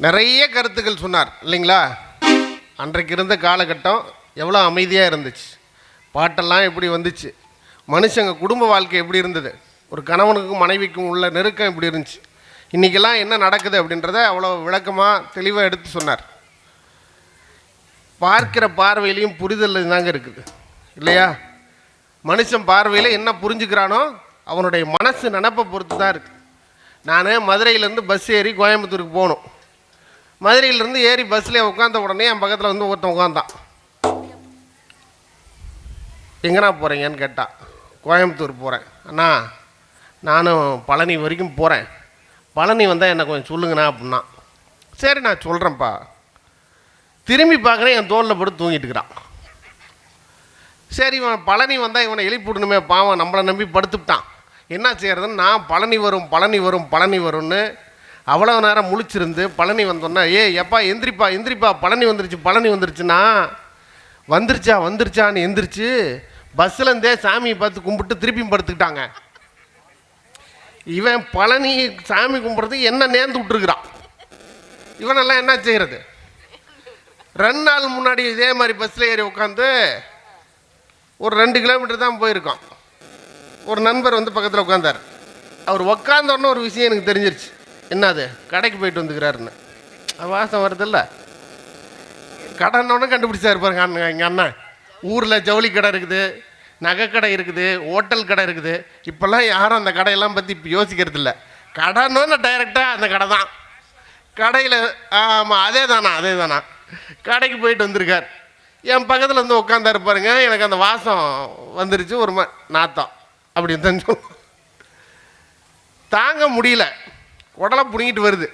நிறைய கருத்துக்கள் சொன்னார் இல்லைங்களா? அன்றைக்கு இருந்த காலகட்டம் எவ்வளோ அமைதியாக இருந்துச்சு, பாட்டெல்லாம் எப்படி வந்துச்சு, மனுஷங்க குடும்ப வாழ்க்கை எப்படி இருந்தது, ஒரு கணவனுக்கும் மனைவிக்கும் உள்ள நெருக்கம் எப்படி இருந்துச்சு, இன்றைக்கெல்லாம் என்ன நடக்குது அப்படின்றத அவ்வளோ விளக்கமாக தெளிவாக எடுத்து சொன்னார். பார்க்கிற பார்வையிலையும் புரிதல் தாங்க இருக்குது இல்லையா? மனுஷன் பார்வையில் என்ன புரிஞ்சுக்கிறானோ அவனுடைய மனசு நினப்பை பொறுத்து தான் இருக்குது. நான் மதுரையிலேருந்து பஸ் ஏறி கோயம்புத்தூருக்கு போகணும். மதுரையிலேருந்து ஏறி பஸ்ஸில் உட்காந்த உடனே என் பக்கத்தில் வந்து ஒருத்தன் உட்காந்தான். எங்கண்ணா போகிறீங்கன்னு கேட்டான். கோயம்புத்தூர் போகிறேன் அண்ணா, நானும் பழனி வரைக்கும் போகிறேன், பழனி வந்தால் என்ன கொஞ்சம் சொல்லுங்கண்ணா அப்படின்னா. சரி நான் சொல்கிறேன்ப்பா. திரும்பி பார்க்குறேன், என் தோளில் போட்டு தூங்கிட்டு இருக்கிறான். சரி இவன் பழனி வந்தால் இவனை எழுப்பிவிடணுமே, பாவம் நம்மளை நம்பி படுத்துட்டான், என்ன செய்கிறதுன்னு நான் பழனி வரும் பழனி வரும் பழனி வரும்னு அவ்வளோ நேரம் முழிச்சிருந்து பழனி வந்தோன்னா, எப்பா எந்திரிப்பா எந்திரிப்பா பழனி வந்துருச்சு பழனி வந்துருச்சுன்னா, வந்துருச்சான்னு எந்திரிச்சு பஸ்ஸுலேருந்தே சாமியை பார்த்து கும்பிட்டு திருப்பியும் படுத்துக்கிட்டாங்க. இவன் பழனி சாமி கும்பிட்றதுக்கு என்ன நேர்ந்து விட்டுருக்குறான். இவனெல்லாம் என்ன செய்கிறது? 2 நாள் முன்னாடி இதே மாதிரி பஸ்ஸில் ஏறி உட்காந்து ஒரு 2 கிலோமீட்டர் தான் போயிருக்கோம். ஒரு நண்பர் வந்து பக்கத்தில் உட்காந்தார். அவர் உட்காந்தோடனே ஒரு விஷயம் எனக்கு தெரிஞ்சிருச்சு. என்னது? கடைக்கு போயிட்டு வந்துக்கிறாருன்னு. வாசம் வருதில்ல, கடைன்னொடனே கண்டுபிடிச்சாரு பாருங்க எங்கள் அண்ணன். ஊரில் ஜவுளி கடை இருக்குது, நகை கடை இருக்குது, ஹோட்டல் கடை இருக்குது. இப்போல்லாம் யாரும் அந்த கடையெல்லாம் பற்றி இப்போ யோசிக்கிறது இல்லை. கடைன்னு டைரெக்டாக அந்த கடை தான். கடையில் ஆமாம் அதே தானா கடைக்கு போயிட்டு வந்திருக்கார். என் பக்கத்தில் வந்து உட்காந்தாரு பாருங்க. எனக்கு அந்த வாசம் வந்துருச்சு, ஒரு நாத்தம் அப்படின்னு தான் சொல்லுவோம். தாங்க முடியல, உடலை பிடிங்கிட்டு வருது.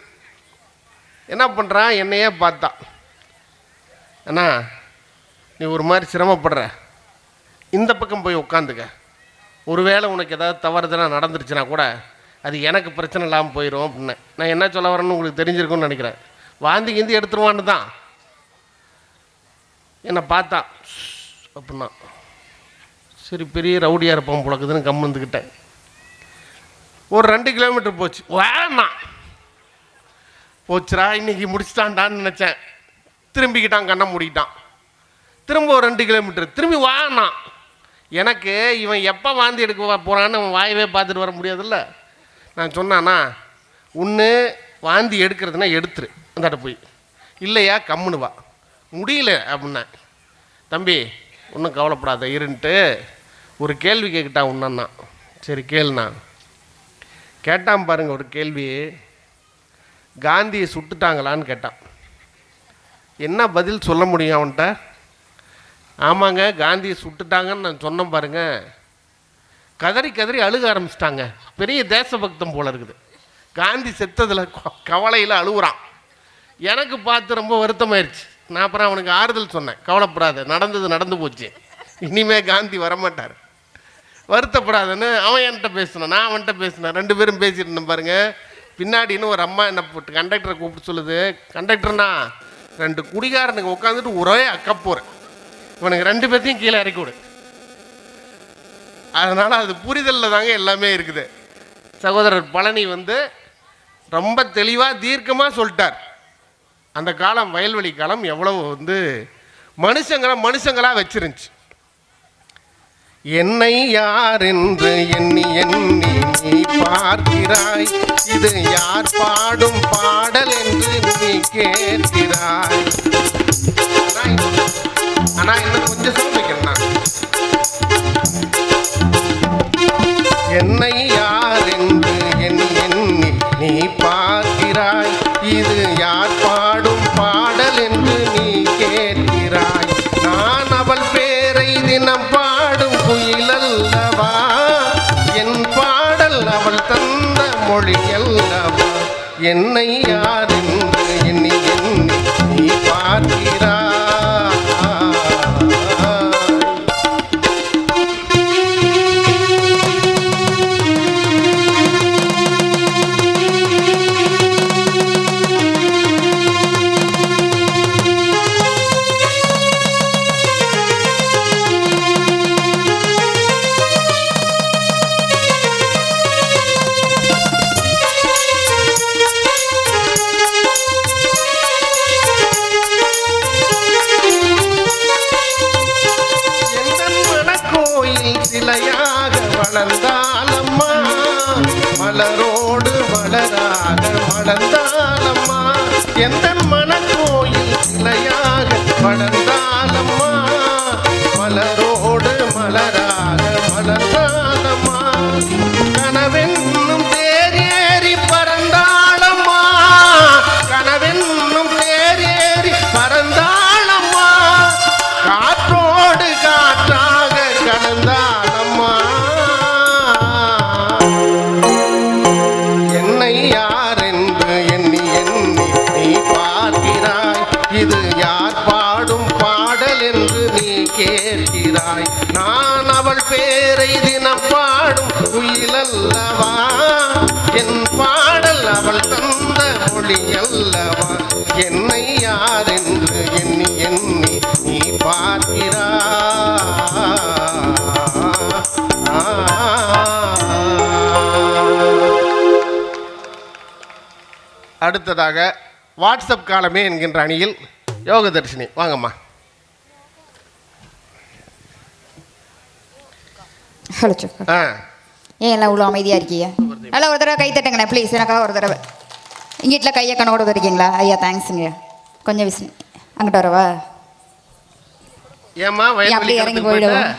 என்ன பண்ணுறான், என்னையே பார்த்தான். அண்ணா நீ ஒரு மாதிரி சிரமப்படுற, இந்த பக்கம் போய் உட்காந்துக்க, ஒருவேளை உனக்கு ஏதாவது தவறுதலாக நடந்துருச்சுன்னா கூட அது எனக்கு பிரச்சனை இல்லாமல் போயிடும் அப்படின்னு. நான் என்ன சொல்ல வரேன்னு உங்களுக்கு தெரிஞ்சிருக்குன்னு நினைக்கிறேன். வாந்தி கிந்தி எடுத்துருவான்னு தான் என்னை பார்த்தான் அப்படின்னா. சரி பெரிய ரவுடியாக இருப்பான் புழக்குதுன்னு கம்முந்துக்கிட்டேன். ஒரு 2 கிலோமீட்டர் போச்சு. வேணாம் போச்சுரா இன்னைக்கு முடிச்சிட்டான்டான்னு நினச்சேன். திரும்பிக்கிட்டான், கண்ணை மூடிக்கிட்டான். திரும்ப ஒரு 2 கிலோமீட்டர் திரும்பி வாங்கினான். எனக்கு இவன் எப்போ வாந்தி எடுக்க போகிறான்னு அவன் வாயவே பார்த்துட்டு வர முடியாதுல்ல. நான் சொன்னானா, ஒன்று வாந்தி எடுக்கிறதுனா எடுத்துரு அந்தாட்ட போய், இல்லையா கம்முன்னு வா, முடியல அப்படின்னா. தம்பி ஒன்றும் கவலைப்படாத இருன்ட்டு ஒரு கேள்வி கேட்கிட்டான் உன்னா. சரி கேளுண்ணா. கேட்டான் பாருங்க ஒரு கேள்வி. காந்தியை சுட்டுட்டாங்களான்னு கேட்டான். என்ன பதில் சொல்ல முடியும் அவன்கிட்ட? ஆமாங்க காந்தியை சுட்டுட்டாங்கன்னு நான் சொன்னேன் பாருங்க. கதறி கதறி அழுக ஆரம்பிச்சிட்டாங்க. பெரிய தேசபக்தம் போல இருக்குது. காந்தி செத்ததில் கவலையில் அழுகுறான். எனக்கு பார்த்து ரொம்ப வருத்தமாயிருச்சு. நான் அப்புறம் அவனுக்கு ஆறுதல் சொன்னேன். கவலைப்படாத, நடந்தது நடந்து போச்சு, இனிமே காந்தி வரமாட்டார், வருத்தப்படாதுன்னு அவன் என்கிட்ட பேசினான், நான் அவன்கிட்ட பேசினேன். 2 பேரும் பேசிட்டு இருந்தேன் பாருங்க. பின்னாடின்னு ஒரு அம்மா என்ன போட்டு கண்டக்டரை கூப்பிட்டு சொல்லுது, கண்டக்டர்னா 2 குடிகாரனுக்கு உட்காந்துட்டு ஒரே அக்கப்போறேன், இவனுக்கு 2 பேர்த்தையும் கீழே இறக்கி விடு. அதனால் அது புரிதலில் தாங்க எல்லாமே இருக்குது. சகோதரர் பழனி வந்து ரொம்ப தெளிவாக தீர்க்கமாக சொல்லிட்டார். அந்த காலம் வயல்வெளி காலம் எவ்வளவு வந்து மனுஷங்களாக வச்சிருந்துச்சு. என்னை யார் என்று எண்ணி எண்ணி நீ பார்க்கிறாய், இது யார் பாடும் பாடல் என்று நீ கேட்கிறாய். ஆனா இன்னும் கொஞ்சம் சொல்லிக்கிறேன். என்னை யார் என்று எண்ணி எண்ணி நீ பார்க்கிறாய், இது யார் பாடும் பாடல் என்று நீ கேட்கிறாய். நான் அவள் பேரை தினம் பாடும் குயிலல்லவா, என் பாடல் அவள் தந்த மொழி அல்லவா. என்னை யார் என்று எண்ணி எண்ணி நீ பார்க்கிறாய். மலராக மலர்ந்தாலம்மா எந்த மனக்கோயில் சிலையாக வளர்ந்தாலம்மா மலரோடு மலராக மலர்ந்தாலம்மா கனவென்னும் தேரேறி பறந்தாளம்மா கனவென்னும் தேரேறி பறந்தாளம்மா காற்றோடு காற்றாக கலந்தாளம்மா என்னை யாரென்று எண்ணி எண்ணி நீ பார்க்கிறாய் இது யார் பாடும் பாடல் என்று நீ கேட்கிறாய் நான் அவள் பேரை தினம் பாடும் குயிலல்லவா என் பாடல் அவள் தந்த மொழி அல்லவா என்னை யாரென்று எண்ணி எண்ணி நீ பார்க்கிறாய் அடுத்ததாக வாட்ஸ்அப் காலமே என்கின்ற அணியில் யோகதர்ஷினி வாங்கம்மா. ஹலோ ஏன் எல்லாம் இவ்வளோ அமைதியாக இருக்கீங்க? நல்லா ஒரு தடவை கை தட்டுங்கண்ணே ப்ளீஸ், எனக்காக ஒரு தடவை. இங்கிட்டில் கையை கண்ணோட இருக்கீங்களா? ஐயா தேங்க்ஸுங்க. கொஞ்சம் விசி அங்கிட்ட வரவா? ஏம்மா அப்படி இறங்கி போயிடுவோம்.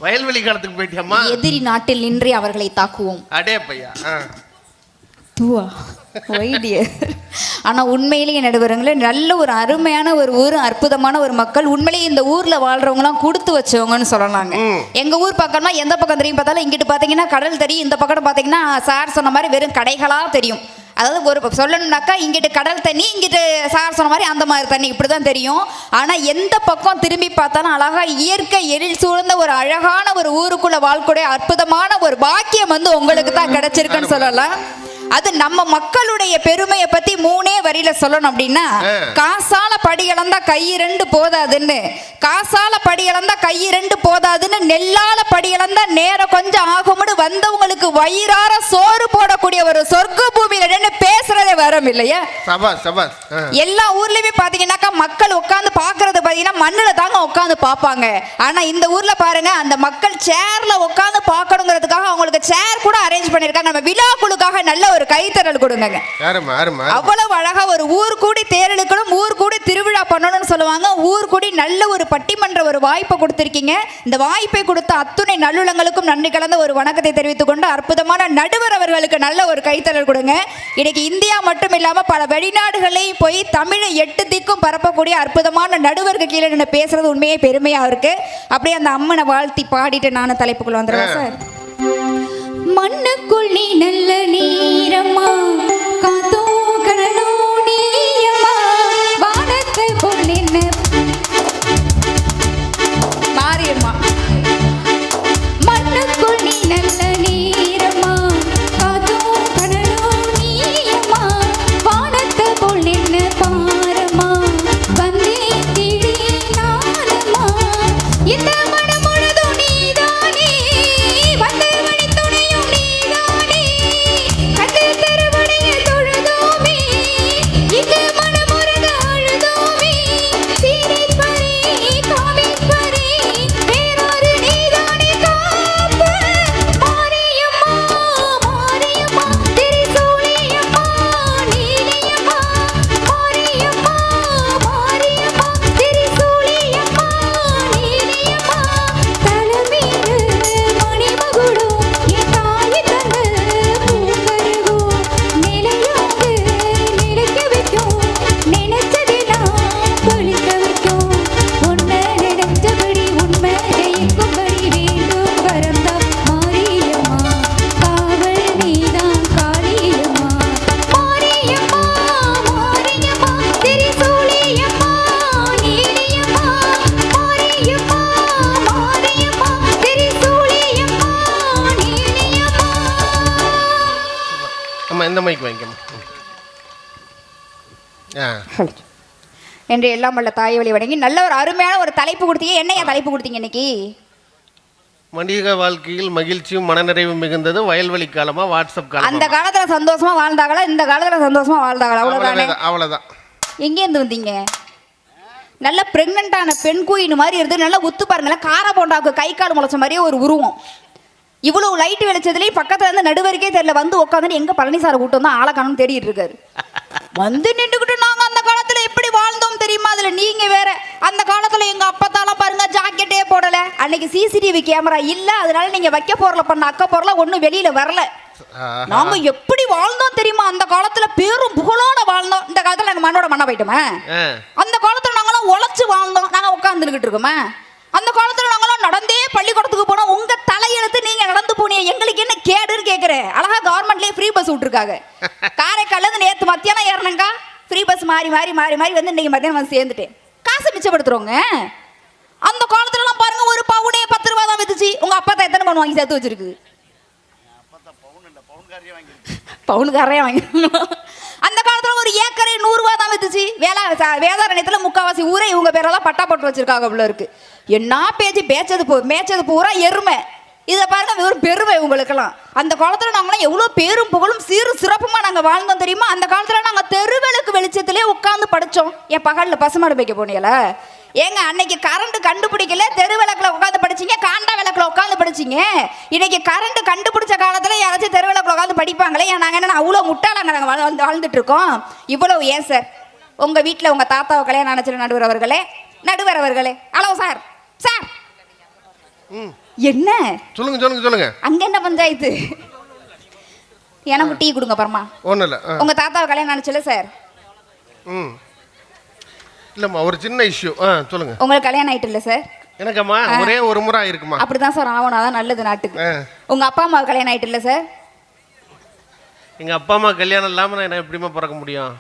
வயல்வெளி காலத்துக்கு போயிட்டியம்மா. எதிரி நாட்டில் நின்றே அவர்களை தாக்குவோம். அடே பையா தூவா ஆனால் உண்மையிலேயே நடுவருங்களே நல்ல ஒரு அருமையான ஒரு ஊர், அற்புதமான ஒரு மக்கள். உண்மையிலேயே இந்த ஊரில் வாழ்கிறவங்களாம் கொடுத்து வச்சவங்கன்னு சொல்லலாங்க. எங்கள் ஊர் பக்கம்னா எந்த பக்கம் தெரியும் பார்த்தாலும் இங்கிட்டு பார்த்தீங்கன்னா கடல் தெரியும், இந்த பக்கம் பார்த்தீங்கன்னா சார் சொன்ன மாதிரி வெறும் கடைகளாக தெரியும். அதாவது ஒரு சொல்லணும்னாக்கா இங்கிட்டு கடல் தண்ணி, இங்கிட்டு சார் சொன்ன மாதிரி அந்த மாதிரி தண்ணி, இப்படி தான் தெரியும். ஆனால் எந்த பக்கம் திரும்பி பார்த்தாலும் அழகாக இயற்கை எழில் சூழ்ந்த ஒரு அழகான ஒரு ஊருக்குள்ளே வாழ்க்கூடிய அற்புதமான ஒரு பாக்கியம் வந்து உங்களுக்கு தான் கிடைச்சிருக்குன்னு சொல்லலாம். அது நம்ம மக்களுடைய பெருமையை பத்தி 3 வரியில சொல்லணும் அப்படின்னா, காசால படி இழந்தா கை 2 போதாதுன்னு, காசால படி இழந்தா கை 2 போதாதுன்னு, நெல்லால படி இழந்தா நேரம் கொஞ்சம் ஆகும்னு வந்தவங்களுக்கு வயிறார சோறு போடக்கூடிய ஒரு சொர்க்க பூமியில பேசுறதே வரும் இல்லையா? எல்லா ஊர்லயுமே பாத்தீங்கன்னாக்கா மக்கள் உட்காந்து பாக்குறது பாத்தீங்கன்னா மண்ணுல தாங்க உட்காந்து பாப்பாங்க. ஆனா இந்த ஊர்ல பாருங்க, அந்த மக்கள் சேர்ல உட்காந்து பாக்கணுங்கிறதுக்காக அவங்களுக்கு சேர் கூட அரேஞ்ச் பண்ணிருக்காங்க. நம்ம விழாக்குழுக்காக நல்ல ஒரு கைத்தறல் கொடுங்க. அவ்வளவு அழகா ஒரு ஊர் கூடி தேரெழுக்கணும், ஊர் கூடி திருவிழா பண்ணணும்னு சொல்லுவாங்க. ஊர் கூடி நல்ல ஒரு பட்டிமன்ற ஒரு வாய்ப்பை கொடுத்திருக்கீங்க. இந்த வாய்ப்பை கொடுத்த அத்துணை நல்லுள்ளங்களுக்கும் நன்றி கலந்த ஒரு வணக்கத்தை தெரிவித்துக் கொண்டு, அற்புதமான நடுவர் அவர்களுக்கு நல்ல ஒரு கைத்தறல் கொடுங்க. இன்னைக்கு இந்தியா மட்டும் இல்லாம பல வெளிநாடுகளையும் போய் தமிழை 8 திக்கும் பரப்பக்கூடிய அற்புதமான நடுவருக்கு கீழே நின்று பேசுறது உண்மையே பெருமையா இருக்கு. அப்படியே அந்த அம்மனை வாழ்த்தி பாடிட்டு நானும் தலைப்புக்குள்ள வந்துடுறேன் சார். மண்ணுக்குள் நீ நல்ல நீரம்மா, காத்தோ கடலோ நீயம்மா, வானத்தை போல் என்ன மாரியம்மா. மண்ணுக்குள் நீ நல்ல நீரம்மா, காத்தோ கடலோ நீயம்மா, வானத்தை போல் என்ன பாரம்மா, வந்தே தேடி நானம்மா, இந்த மனம் முழுதும் நீதானே, வந்த என்று எல்லாம் வல்ல தாய் வழி வணங்கி நல்ல ஒரு அருமையான ஒரு தலைப்பு கொடுத்தீங்க. என்னையா தலைப்பு கொடுத்தீங்க இன்னைக்கு? மனித வாழ்க்கையில் மகிழ்ச்சியும் மனநிறைவும் மிகுந்தது வயல்வெளி காலமா வாட்ஸ்அப் காலம். அந்த காலத்துல சந்தோஷமா வாழ்ந்தாங்களா, இந்த காலத்துல சந்தோஷமா வாழ்ந்தாங்களா? அவ்வளவுதானே. அவ்வளவுதான். எங்கே இருந்து வந்தீங்க? நல்ல பிரெக்னண்டான பெண் குயின் மாதிரி இருந்து நல்லா உத்து பாருங்களேன். கார போண்டாவுக்கு கை கால் முளைச்ச மாதிரியே ஒரு உருவம். இவ்வளவு லைட் வெளிச்சதுலயும் பக்கத்துல இருந்து நடுவருக்கே தெரியல வந்து உட்காந்து எங்க பழனிசார கூட்டம் தான் ஆளை காணும் தேடிட்டு இருக்காரு. வந்து நின்றுக்கிட்டு நாங்க அந்த காலத்துல எப்படி வாழ்ந்தோம் தெரியுமா? அதுல நீங்க வேற. அந்த காலத்துல எங்க அப்பத்தாலாம் பாருங்க ஜாக்கெட்டே போடல. அன்னைக்கு சிசிடிவி கேமரா இல்ல, அதனால நீங்க வைக்க போறல பண்ண அக்க போறல ஒண்ணும் வெளியில வரல. நாங்க எப்படி வாழ்ந்தோம் தெரியுமா? அந்த காலத்துல பேரும் புகழோட வாழ்ந்தோம். இந்த காலத்துல நாங்க மண்ணோட மண்ணா போயிட்டோமே. அந்த காலத்துல நாங்களாம் உழைச்சு வாழ்ந்தோம். நாங்க உட்காந்துக்கிட்டு இருக்கோமே. அந்த காலத்துல நாங்களாம் நடந்தே பள்ளிக்கூடத்துக்கு போனோம். உங்க தலையெழுத்து நீங்க நடந்து போனீங்க, எங்களுக்கு என்ன கேடுன்னு கேக்குறேன். அழகா கவர்மெண்ட்லயே ஃப்ரீ பஸ் விட்டுருக்காங்க. காரைக்கால்ல இருந்து நேத்து மத்தியானம் ஏறினங்க ஃப்ரீ பஸ் மாறி மாறி மாறி மாறி வந்து இன்னைக்கு மத்தியானம் வந்து சேர்ந்துட்டேன். காசு மிச்சப்படுத்துறோங்க. அந்த காலத்துல எல்லாம் பாருங்க ஒரு பவுனே 10 ரூபா தான் வித்துச்சு. உங்க அப்பா தான் எத்தனை பவுன் வாங்கி சேர்த்து வச்சிருக்கு? பவுனுக்காரையே வாங்கி. அந்த காலத்துல ஒரு ஏக்கரை 100 ரூபா தான் வித்துச்சு. வேதாரண்யத்துல முக்காவாசி ஊரே இவங்க பேரெல்லாம் பட்டா போட்டு வச்சிருக்காங்க. அவ்வளோ இருக்கு. என்ன பேச்சு மேய்ச்சது பூரா எருமை. இதை பாருங்க ஒரு பெருமை உங்களுக்கெல்லாம். அந்த காலத்துல நாங்களாம் எவ்வளவு பேரும் புகழும் சீரும் சிறப்புமா நாங்க வாழ்ந்தோம் தெரியுமா? அந்த காலத்துல நாங்க தெருவிளக்கு வெளிச்சத்திலே உட்கார்ந்து படிச்சோம். என் பகல்ல பசுமாடு வைக்க போனீங்களா? ஏங்க அன்னைக்கு கரண்ட் கண்டுபிடிக்கல, தெருவிளக்குல உட்காந்து படிச்சீங்க, காண்டா விளக்குல உட்காந்து படிச்சீங்க. இன்னைக்கு கரண்ட் கண்டுபிடிச்ச காலத்துல யாராச்சும் தெருவிளக்குல உட்காந்து படிப்பாங்களே? நாங்க என்ன அவ்வளவு முட்டாளாங்க நாங்க வாழ்ந்துட்டு இருக்கோம். இவ்வளவு ஏன் சார் உங்க வீட்டுல உங்க தாத்தாவை கல்யாணம் நினைச்சிட நடுவர் அவர்களே ஹலோ சார் சார் என்ன சொல்லுங்க அங்க என்ன பஞ்சாயத்து? எனக்கு டீ கொடுங்க பரமா. ஒண்ணு இல்ல. உங்க தாத்தாவை கல்யாணம் நினைச்சல சார்? இல்லம்மா ஒரு சின்ன இஷ்யூ. சொல்லுங்க. உங்களுக்கு கல்யாணம் ஆயிட்டு இல்ல சார்? எனக்கம்மா ஒரே ஒரு முறை ஆயிருக்குமா. அப்படிதான் சார் ஆகணும், அதான் நல்லது நாட்டுக்கு. உங்க அப்பா அம்மா கல்யாணம் ஆயிட்டு இல்ல சார்? எங்க அப்பா அம்மா கல்யாணம் இல்லாம நான் எப்படிமா பிறக்க முடியும்?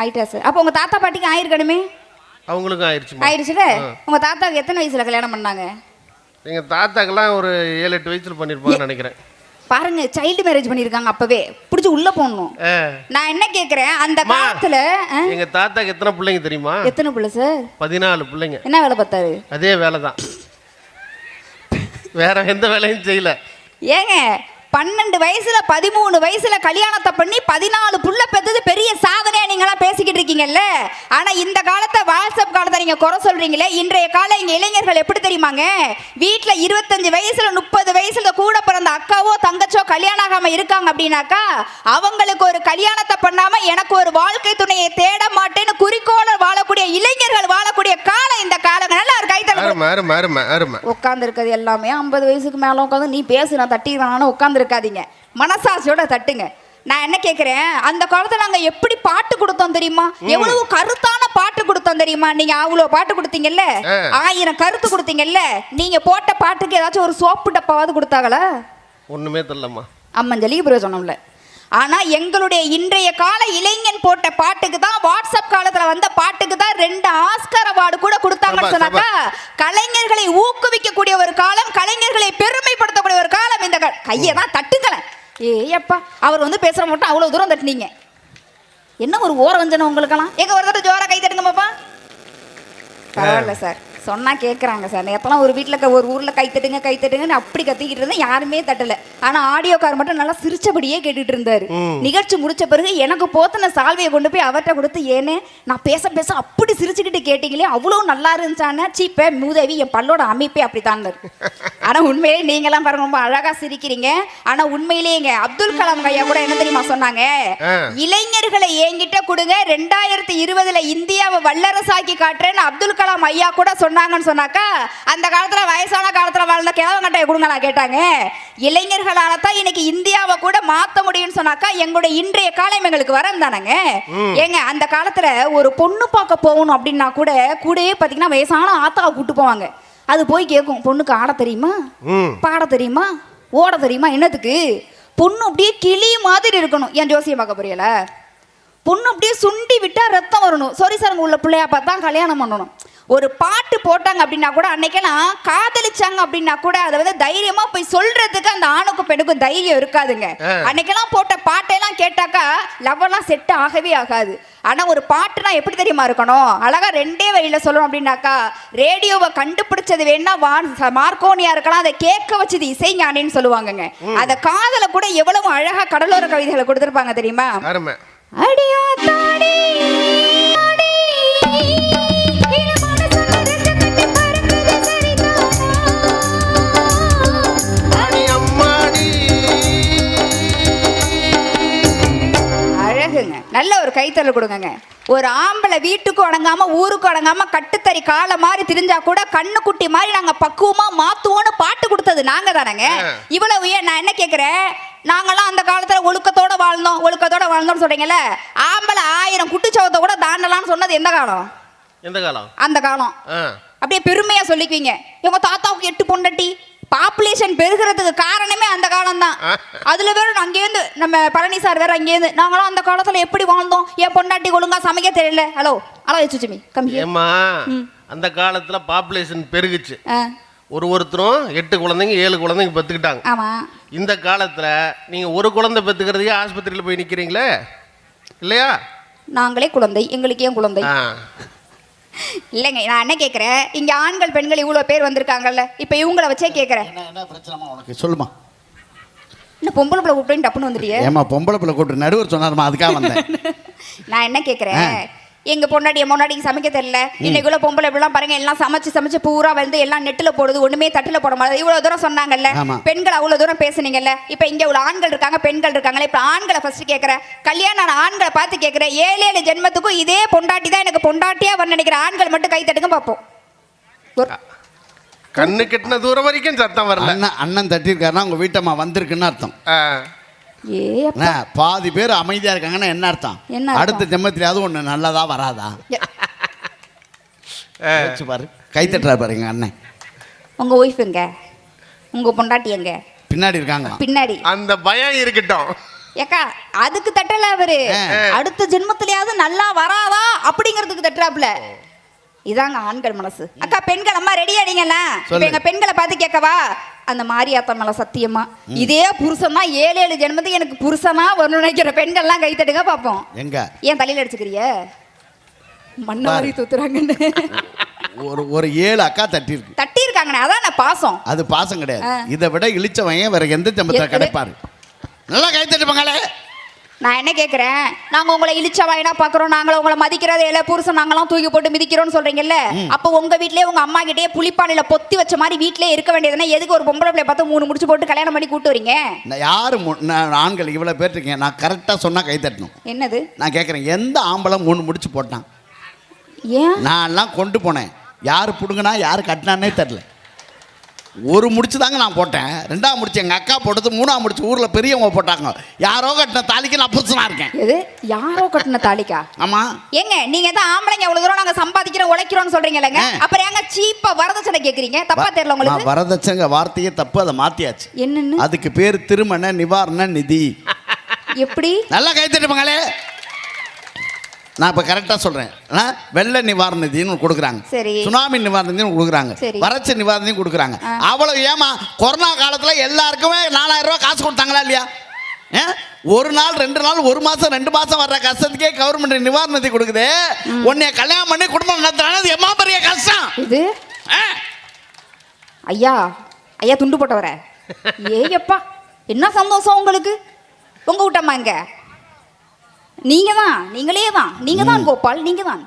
ஆயிட்டா சார்? அப்ப உங்க தாத்தா பாட்டிக்கு ஆயிருக்கணுமே. அவங்களுக்கும் ஆயிருச்சுல. உங்க தாத்தாவுக்கு எத்தனை வயசுல கல்யாணம் பண்ணாங்க? எங்க தாத்தாக்கெல்லாம் ஒரு 7-8 வயசுல பண்ணிருப்பாங்கன்னு நினைக்கிறேன். பாருங்க சைல்டு மேரேஜ் பண்ணிருக்காங்க. அப்பவே புடிச்சு உள்ள போடணும். நான் என்ன கேக்குறேன், அந்த காலத்துல எங்க தாத்தாக்கு எத்தனை பிள்ளைங்க தெரியுமா? எத்தனை பிள்ளை சார்? 14 பிள்ளைங்க. என்ன வேலை பார்த்தாரு? அதே வேலை தான், வேற எந்த வேலையும் செய்யல. ஏங்க 12 வயசுல 13 வயசுல கல்யாணத்தை பண்ணி 14 புள்ள பெத்தது பெரிய சாதனையா நீங்களாம் பேசிக்கிட்டு இருக்கீங்கல்ல. ஆனா இந்த காலத்தை வாட்ஸ்அப் காலத்தை நீங்க குறை சொல்றீங்களே. இன்றைய கால இங்க இளைஞர்கள் எப்படி தெரியுமாங்க? வீட்டுல 25 வயசுல 30 வயசுல கூட பிறந்த அக்காவோ தங்கச்சோ கல்யாணம் ஆகாம இருக்காங்க அப்படின்னாக்கா அவங்களுக்கு ஒரு கல்யாணத்தை பண்ணாம எனக்கு ஒரு வாழ்க்கை துணையை தேட மாட்டேன்னு குறிக்கோள வாழக்கூடிய இளைஞர்கள் வாழக்கூடிய காலம் இந்த காலம். நல்லா ஒரு கைத்தல உட்கார்ந்து இருக்கிறது எல்லாமே 50 வயசுக்கு மேல உட்காந்து நீ பேசு நான் தட்டிடுவானு உட்கார்ந்து இருக்காதீங்க. மனசாட்சியோட தட்டுங்க. நான் என்ன கேக்குறேன், அந்த காலத்துல நாங்க எப்படி பாட்டு கொடுத்தோம் தெரியுமா? எவ்வளவு கருத்தான பாட்டு கொடுத்தோம் தெரியுமா? நீங்க அவ்வளவு பாட்டு கொடுத்தீங்கல்ல, 1000 கருத்து கொடுத்தீங்கல்ல. நீங்க போட்ட பாட்டுக்கு ஏதாச்சும் ஒரு சோப்பு டப்பாவது கொடுத்தாங்களா? ஒண்ணுமே தெரியலம்மா. அம்மஞ்சலிக்கு பிரயோஜனம்ல. ஆனா எங்களுடைய இன்றைய கால இளைஞன் போட்ட பாட்டுக்கு தான், வாட்ஸ்அப் காலத்துல வந்த பாட்டுக்கு தான் 2 ஆஸ்கர் அவார்டு கூட கொடுத்தாங்கன்னு சொன்னாக்கா கலைஞர்களை ஊக்குவிக்கக்கூடிய ஒரு காலம், கலைஞர்களை பெருமைப்படுத்தக்கூடிய ஒரு காலம் இந்த கையை தான் தட்டுங்களேன். ஏப்பா அவர் வந்து பேசுற மட்டும் அவ்வளவு தூரம் தட்டுனீங்க. என்ன ஒரு ஓரவஞ்சனம் உங்களுக்கெல்லாம். எங்க ஒரு தடவை ஜோரா கை தட்டுங்க பாப்பா. பரவாயில்ல சார், சொன்னா கேட்குறாங்க சார். நேரத்தெல்லாம் ஒரு வீட்டில் ஒரு ஊரில் கை தட்டுங்கன்னு அப்படி கத்திக்கிட்டு இருந்தேன், யாருமே தட்டல. ஆனால் ஆடியோ கார் மட்டும் நல்லா சிரிச்சபடியே கேட்டுட்டு இருந்தாரு. நிகழ்ச்சி முடிச்ச பிறகு எனக்கு போத்தின சால்வையை கொண்டு போய் அவர்கிட்ட கொடுத்து, ஏன்னு நான் பேச அப்படி சிரிச்சுக்கிட்டு கேட்டீங்களே அவ்வளோ நல்லா இருந்துச்சானே. சீப்பே மூதேவி, என் பல்லோட அமைப்பே அப்படித்தான். ஆனால் உண்மையிலே நீங்களாம் பாருங்க ரொம்ப அழகா சிரிக்கிறீங்க. ஆனால் உண்மையிலேங்க அப்துல் கலாம் ஐயா கூட என்ன தெரியுமா சொன்னாங்க? இளைஞர்களை என்கிட்ட கொடுங்க, 2020 இந்தியாவை வல்லரசாக்கி காட்டுறேன்னு அப்துல் கலாம் ஐயா கூட சொன்னாங்கன்னு சொன்னாக்கா அந்த காலத்துல வயசான காலத்துல வாழ்ந்த கிழவங்கட்டையை கொடுங்க நான் கேட்டாங்க. இளைஞர்களால தான் இன்னைக்கு இந்தியாவை கூட மாத்த முடியும்னு சொன்னாக்கா எங்களுடைய இன்றைய காலம் எங்களுக்கு வரம் தானங்க. ஏங்க அந்த காலத்துல ஒரு பொண்ணு பார்க்க போகணும் அப்படின்னா கூட கூடயே பாத்தீங்கன்னா வயசான ஆத்தாவை கூட்டு போவாங்க. அது போய் கேட்கும், பொண்ணுக்கு ஆட தெரியுமா, பாட தெரியுமா, ஓட தெரியுமா? என்னத்துக்கு? பொண்ணு அப்படியே கிளி மாதிரி இருக்கணும். ஏன் ஜோசியம் பார்க்க புரியல? பொண்ணு அப்படியே சுண்டி விட்டா ரத்தம் வரணும், சொரி சரங்கு உள்ள பிள்ளையா பார்த்தா கல்யாணம் பண்ணணும். ஒரு பாட்டு போட்டாங்க அப்படின்னா கூட அன்னைக்கெல்லாம் காதலிச்சாங்க அப்படின்னா கூட அதை வந்து தைரியமா போய் சொல்றதுக்கு அந்த ஆணுக்கும் பெண்ணுக்கும் தைரியம் இருக்காதுங்க. அன்னைக்கெல்லாம் போட்ட பாட்டெல்லாம் கேட்டாக்கா லவ்வெல்லாம் செட் ஆகவே ஆகாது. ஆனா ஒரு பாட்டுனா எப்படி தெரியுமா இருக்கணும்? அழகா 2 வழியில சொல்லணும் அப்படின்னாக்கா, ரேடியோவை கண்டுபிடிச்சது வேணா மார்க்கோனியா இருக்கலாம், அதை கேட்க வச்சது இசைஞானின்னு சொல்லுவாங்கங்க. அந்த காதல கூட எவ்வளவு அழகா கடலோர கவிதைகளை கொடுத்திருப்பாங்க தெரியுமா? அடியா தாடி அம்மா கைத்தறல் கொடுங்க. ஒரு ஆம்பளை வீட்டுக்கு அடங்காம ஊருக்கு அடங்காம கட்டுத்தறி காலை மாதிரி திரிஞ்சா கூட கண்ணுக்குட்டி மாதிரி நாங்க பக்குவமா மாத்துவோன்னு பாட்டு கொடுத்தது நாங்க தானங்க. இவ்வளவு நான் என்ன கேட்கிறேன், நாங்களாம் அந்த காலத்துல ஒழுக்கத்தோட வாழ்ந்தோம்னு சொல்றீங்கல்ல, ஆம்பளை 1000 குட்டிச்சவத்தை கூட தாண்டலாம்னு சொன்னது எந்த காலம்? எந்த காலம்? அந்த காலம். அப்படியே பெருமையா சொல்லிக்குவீங்க, எங்க தாத்தாவுக்கு 8 பொண்டாட்டி. பாப்புலேஷன் பெருகிறதுக்கு காரணமே அந்த காலம் தான். அதுல வேற அங்கேருந்து நம்ம பழனி சார் வேற அங்கேருந்து, நாங்களாம் அந்த காலத்துல எப்படி வாழ்ந்தோம், என் பொண்டாட்டி ஒழுங்கா சமைக்க தெரியல. ஹலோ சுச்சுமி கம்மி. ஏமா அந்த காலத்துல பாப்புலேஷன் பெருகுச்சு, ஒருத்தரும் 8 குழந்தைங்க 7 குழந்தைங்க பெற்றுக்கிட்டாங்க. ஆமா. இந்த காலத்துல நீங்க ஒரு குழந்தை பெற்றுக்கிறதுக்கே ஆஸ்பத்திரியில் போய் நிக்கிறீங்களே இல்லையா? நாங்களே குழந்தை, எங்களுக்கு ஏன் குழந்தை? இல்லைங்க, நான் என்ன கேட்குறேன், இங்கே ஆண்கள் பெண்கள் இவ்வளோ பேர் வந்திருக்காங்கல்ல, இப்போ இவங்கள வச்சே கேட்குறேன். என்ன பிரச்சனைமா உனக்கு சொல்லுமா? என்ன பொம்பளை பிள்ளை கூப்பிட்டு டப்புன்னு வந்துடுறியே? ஏமா பொம்பளை பிள்ளை கூப்பிட்டு நடுவர் சொன்னாருமா, அதுக்காக வந்தேன். நான் என்ன கேட்குறேன், எங்கள் பொண்டாட்டிக்கு சமைக்க தெரியல, இன்னைக்குள்ள பொம்பளை இப்படிலாம் பாருங்க, எல்லாம் சமைச்சு பூரா வந்து எல்லாம் நெட்டில் போடுது, ஒன்றுமே தட்டில் போட மாதிரி இவ்வளோ தூரம் சொன்னாங்கல்ல, பெண்கள் அவ்வளோ தூரம் பேசுனீங்கல்ல, இப்போ இங்கே உள்ள ஆண்கள் இருக்காங்க பெண்கள் இருக்காங்களே, இப்போ ஆண்களை ஃபர்ஸ்ட் கேட்குறேன், கல்யாணம் ஆண்களை பார்த்து கேட்குறேன், 7 ஜென்மத்துக்கும் இதே பொண்டாட்டி தான் எனக்கு பொண்டாட்டியா வர நினைக்கிற ஆண்கள் மட்டும் கை தட்டுங்க பார்ப்போம். கண்ணு கெட்டின தூரம் வரைக்கும் சத்தம் வரல. அண்ணன் தட்டிருக்காருன்னா உங்க வீட்டம்மா வந்திருக்குன்னு அர்த்தம். பாதி பேர் அமைதியா இருக்காங்கன்னா என்ன அர்த்தம்? அடுத்த ஜென்மத்திலாவது ஒண்ணு நல்லதா வராதா? பாரு கை தட்டுறாரு பாருங்க அண்ணன். உங்க ஒய்ஃப் எங்க, உங்க பொண்டாட்டி எங்க? பின்னாடி இருக்காங்க. பின்னாடி அந்த பயம் இருக்கட்டும். ஏக்கா அதுக்கு தட்டல அவரு, அடுத்த ஜென்மத்திலாவது நல்லா வராதா அப்படிங்கிறதுக்கு தட்டுறாப்புல. இதாங்க ஆண்கள் மனசு. அக்கா பெண்கள் அம்மா ரெடி ஆடிங்கல்ல, இப்ப எங்க பெண்களை பார்த்து கேட்கவா, அந்த மாரியாத்தா மேல சத்தியமா இதே புருஷன் தான் 7 ஜென்மத்துக்கு எனக்கு புருஷனா வரணும்னு நினைக்கிற பெண்கள்லாம் கை தட்டுங்க பாப்போம். எங்க ஏன் தலையில அடிச்சுக்கிறிய மண்ணாரி தூத்துறாங்கன்னு ஒரு 7 அக்கா தட்டி இருக்காங்கண்ணே, அதான் பாசம். அது பாசம் கிடையாது, இதை விட இழிச்சவன் வேற எந்த ஜென்மத்துல கிடைப்பாரு? நல்லா கை தட்டுப்பாங்களே. நான் என்ன கேட்குறேன், நாங்கள் உங்களை இழிச்சவாயினா பார்க்குறோம், நாங்களும் உங்களை மதிக்கிறதே இல்லை, புருஷன் நாங்களாம் தூக்கி போட்டு மிதிக்கிறோம்னு சொல்கிறீங்கல்ல, அப்போ உங்கள் வீட்லேயே உங்கள் அம்மா கிட்டே புளிப்பானையில் பொத்தி வச்ச மாதிரி வீட்டிலே இருக்க வேண்டியதுன்னா எதுக்கு ஒரு பொம்பளை பிள்ளைய பார்த்து 3 முடிச்சு போட்டு கல்யாணம் பண்ணி கூட்டு வரீங்க? யார் ஆண்கள் இவ்வளோ பேர் இருக்கீங்க, நான் கரெக்டாக சொன்னால் கை தட்டணும். என்னது நான் கேட்குறேன், எந்த ஆம்பளை 3 முடிச்சு போட்டான்? ஏன் நான் எல்லாம் கொண்டு போனேன், யார் பிடுங்கினா யார் கட்டினானே தெரில. ஒரு முடிச்சு தாங்க நான் போட்டேன், 2ஆம் முடிச்சு எங்கள் அக்கா போட்டது, 3ஆம் முடிச்சு ஊரில் பெரியவங்க போட்டாங்க. யாரோ கட்டின தாலிக்கு நான் புதுசனா இருக்கேன். எது யாரோ கட்டின தாலிக்கா? ஆமா. ஏங்க நீங்க தான் ஆம்பளைங்க அவ்வளவு தூரம் நாங்க சம்பாதிக்கிறோம் உழைக்கிறோம்னு சொல்றீங்கல்லங்க, அப்புறம் ஏங்க சீப்பா வரதட்சணை கேக்குறீங்க? தப்பா தெரியல உங்களுக்கு? வரதட்சணை வார்த்தையே தப்பு, அதை மாத்தியாச்சு. என்னன்னு? அதுக்கு பேர் திருமண நிவாரண நிதி. எப்படி? நல்லா கை தட்டுப்பாங்களே. நான் இப்போ கரெக்டாக சொல்கிறேன், வெள்ள நிவாரண நிதினு கொடுக்குறாங்க, சுனாமி நிவாரண நிதினு கொடுக்குறாங்க, வறட்சி நிவாரண நிதி கொடுக்குறாங்க. அவ்வளோ ஏமா கொரோனா காலத்தில் எல்லாருக்குமே 4000 ரூபா காசு கொடுத்தாங்களா இல்லையா? ஒரு நாள் 2 நாள் 1 மாதம் 2 மாதம் வர்ற கஷ்டத்துக்கே கவர்மெண்ட் நிவாரண நிதி கொடுக்குது. உன்னைய கல்யாணம் பண்ணி குடும்பம் நடத்துறாங்க, எம்மா பெரிய கஷ்டம் இது. ஐயா துண்டு போட்டவர ஏப்பா என்ன சந்தோஷம் உங்களுக்கு? உங்க விட்டம்மா எங்க? நீங்க தான் கோபால், நீங்க தான்.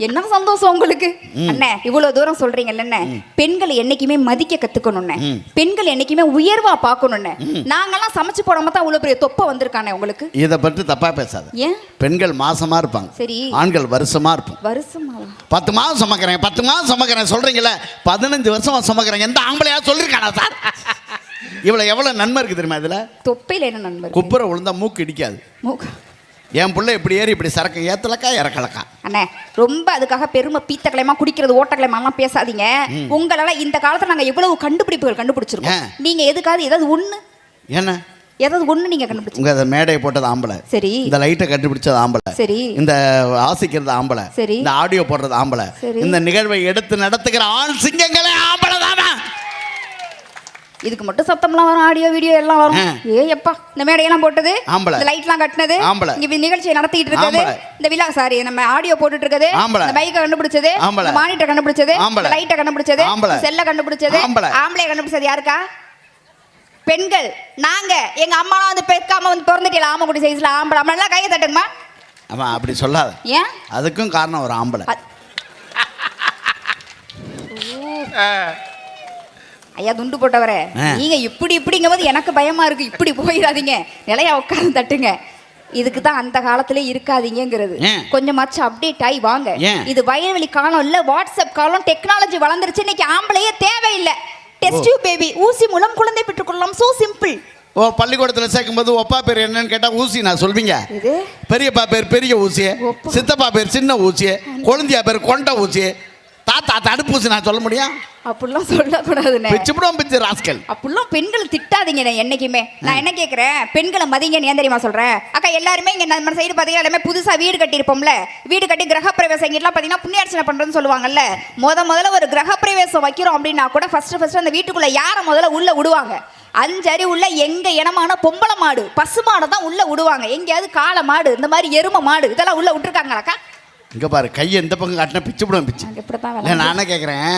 என்ன சந்தோஷம் உங்களுக்கு அண்ணே, இவ்வளவு தூரம் சொல்றீங்கல்ல. பெண்கள் என்னைக்குமே மதிக்க கத்துக்கணும்னு, பெண்கள் என்னைக்குமே உயர்வா பார்க்கணும்னு. நாங்கெல்லாம் சமைச்சு போடாம தான் இவ்வளவு பெரிய தொப்பை வந்திருக்கானே உங்களுக்கு. இதை பற்றி தப்பா பேசாத. ஏன்? பெண்கள் மாசமா இருப்பாங்க, சரி, ஆண்கள் வருஷமா இருப்போம். வருஷமா 10 மாதம் சுமக்கிறேன் 10 மாதம் சுமக்கிறேன் சொல்றீங்களே, 15 வருஷமா சுமக்கிறேன். எந்த ஆம்பளையா சொல்லிருக்கானா சார்? இவ்வளவு எவ்வளவு நன்மை இருக்கு தெரியுமா இதுல? தொப்பையில என்ன நன்மை? குப்புற விழுந்தா மூக்கு இடிக்காது. என் பிள்ளை இப்படி ஏறி இப்படி சரக்கு ஏத்தலக்கா இறக்கலக்கா. அண்ணே ரொம்ப அதுக்காக பெருமை பீத்தக்கலைமா குடிக்கிறது ஓட்டக்கலைமாலாம் பேசாதீங்க. உங்களால இந்த காலத்துல நாங்க எவ்வளவு கண்டுபிடிப்புகள் கண்டுபிடிச்சிருக்கோம். நீங்க எதுக்காவது ஏதாவது ஒண்ணு நீங்க கண்டுபிடிச்சீங்க. உங்க மேடையை போட்டது ஆம்பளை, சரி, இந்த லைட்டை கண்டுபிடிச்சது ஆம்பளை, சரி, இந்த ஆசிக்கிறது ஆம்பளை, சரி, இந்த ஆடியோ போடுறது ஆம்பளை, இந்த நிகழ்வை எடுத்து நடத்துகிற ஆண் சிங்கங்களே ஆம்பளை தானே. இதுக்கு மட்டும் சத்தம்லாம் வரும், ஆடியோ வீடியோ எல்லாம் வரும். எப்பா இந்த மேடையெல்லாம் போட்டது ஆம்பளை, இந்த லைட்லாம் கட்டினது ஆம்பளை, இங்க நிகழ்ச்சியை நடத்திட்டு இருக்கிறது இந்த விழா, சாரி நம்ம ஆடியோ போட்டுட்டு இருக்கிறது ஆம்பளை, இந்த பைக்கை கண்டுபிடிச்சது ஆம்பளை, மானிட்டர் கண்டுபிடிச்சது ஆம்பளை, லைட்டை கண்டுபிடிச்சது ஆம்பளை, செல்ல கண்டுபிடிச்சது ஆம்பளை, ஆம்பளை கண்டுபிடிச்சது யாருக்கா? பெண்கள். நாங்க எங்க அம்மாலாம் வந்து பெக்காம வந்து பிறந்துட்டீங்க ஆமக்குடி சைஸ்ல ஆம்பளை. அம்மா கையை தட்டுங்கம்மா. ஆமா அப்படி சொல்லாத. ஏன்? அதுக்கும் காரணம் ஒரு ஆம்பளை. ஐயா துண்டு போட்டவரே, நீங்க இப்படிங்கும் போது எனக்கு பயமா இருக்கு. இப்படி போயிடாதீங்க, நிலையா உட்கார்ந்து தட்டுங்க. இதுக்கு தான் அந்த காலத்திலே இருக்காதீங்கிறது. ஏன்? கொஞ்சமாச்சும் அப்டேட் ஆகி வாங்க. ஏன்? இது வயல்வெளி காலம் இல்ல, வாட்ஸ்அப் காலம், டெக்னாலஜி வளர்ந்துருச்சு. இன்னைக்கு ஆம்பளையே தேவையில்லை. டெஸ்ட் டியூப் பேபி, ஊசி மூலம் குழந்தை பெற்றுக்கொள்ளலாம். So simple. ஓ, பள்ளிக்கூடத்தில் சேர்க்கும்போது ஒப்பா பேர் என்னன்னு கேட்டா ஊசி நான் சொல்வீங்க. இது பெரியப்பா பேர் பெரிய ஊசி, சித்தப்பா பேர் சின்ன ஊசி, கொழுந்தியா பேர் கொண்ட ஊசி, தாத்தா தடுப்பூசி நான் சொல்ல முடியும்? அப்படிலாம் சொல்லக்கூடாதுண்ணே. பிச்சுப்படும் பிச்சு ராஸ்கல். அப்படிலாம் பெண்களை திட்டாதீங்கண்ணே என்னைக்குமே. நான் என்ன கேட்குறேன், பெண்களை மதிங்கன்னு ஏன் தெரியுமா சொல்கிறேன்? அக்கா எல்லாருமே இங்கே நம்ம சைடு பார்த்தீங்கன்னா எல்லாமே புதுசாக வீடு கட்டியிருப்போம்ல, வீடு கட்டி கிரகப்பிரவேசம் இங்கெல்லாம் பார்த்தீங்கன்னா புண்ணியார்ச்சனை பண்ணுறதுன்னு சொல்லுவாங்கல்ல. முதல்ல ஒரு கிரகப்பிரவேசம் வைக்கிறோம் அப்படின்னா கூட ஃபர்ஸ்ட் அந்த வீட்டுக்குள்ளே யாரை முதல்ல உள்ளே விடுவாங்க? 5 அடி உள்ள எங்க இனமான பொம்பளை மாடு, பசு மாடை தான் உள்ள விடுவாங்க. எங்கேயாவது காளை மாடு, இந்த மாதிரி எருமை மாடு இதெல்லாம் உள்ள விட்டுருக்காங்களாக்கா? இங்க பாரு, கையை எந்த பக்கம் காட்டினா பிச்சுப்படும் பிச்சு. நான் என்ன கேட்குறேன்,